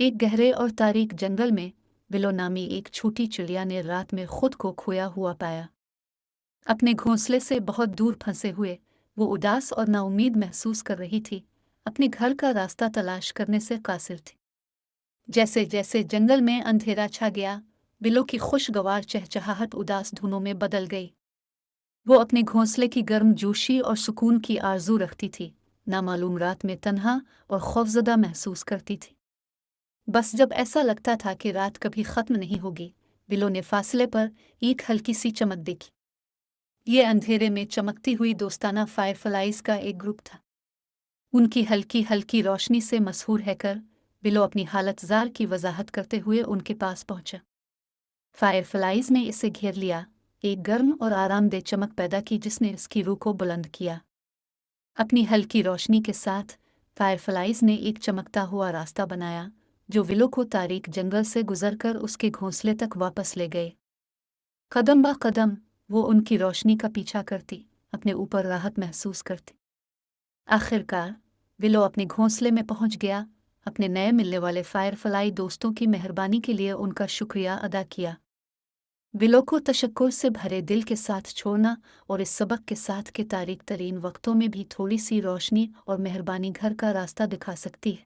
एक गहरे और तारीक जंगल में बिलो नामी एक छोटी चिड़िया ने रात में खुद को खोया हुआ पाया। अपने घोंसले से बहुत दूर फंसे हुए वो उदास और नाउम्मीद महसूस कर रही थी। अपने घर का रास्ता तलाश करने से कासिर थी। जैसे जैसे जंगल में अंधेरा छा गया, बिलो की खुशगवार चहचहाहट उदास धुनों में बदल गई। वो अपने घोंसले की गर्म जोशी और सुकून की आरजू रखती थी, नामालूम रात में तन्हा और खौफजदा महसूस करती थी। बस जब ऐसा लगता था कि रात कभी ख़त्म नहीं होगी, बिलो ने फासले पर एक हल्की सी चमक देखी। ये अंधेरे में चमकती हुई दोस्ताना फायरफ्लाइज का एक ग्रुप था। उनकी हल्की हल्की रोशनी से मसहूर हैकर बिलो अपनी हालत जार की वजाहत करते हुए उनके पास पहुंचा। फायरफ्लाइज ने इसे घेर लिया, एक गर्म और आरामदेह चमक पैदा की जिसने इसकी रूह को बुलंद किया। अपनी हल्की रोशनी के साथ फायरफ्लाइज ने एक चमकता हुआ रास्ता बनाया जो विलो को तारीक जंगल से गुजरकर उसके घोंसले तक वापस ले गए। कदम ब कदम वो उनकी रोशनी का पीछा करती, अपने ऊपर राहत महसूस करती। आखिरकार विलो अपने घोंसले में पहुंच गया। अपने नए मिलने वाले फायरफ्लाई दोस्तों की मेहरबानी के लिए उनका शुक्रिया अदा किया। विलो को तशक्कुर से भरे दिल के साथ छोड़ना और इस सबक के साथ के तारीक तरीन वक्तों में भी थोड़ी सी रोशनी और मेहरबानी घर का रास्ता दिखा सकती है।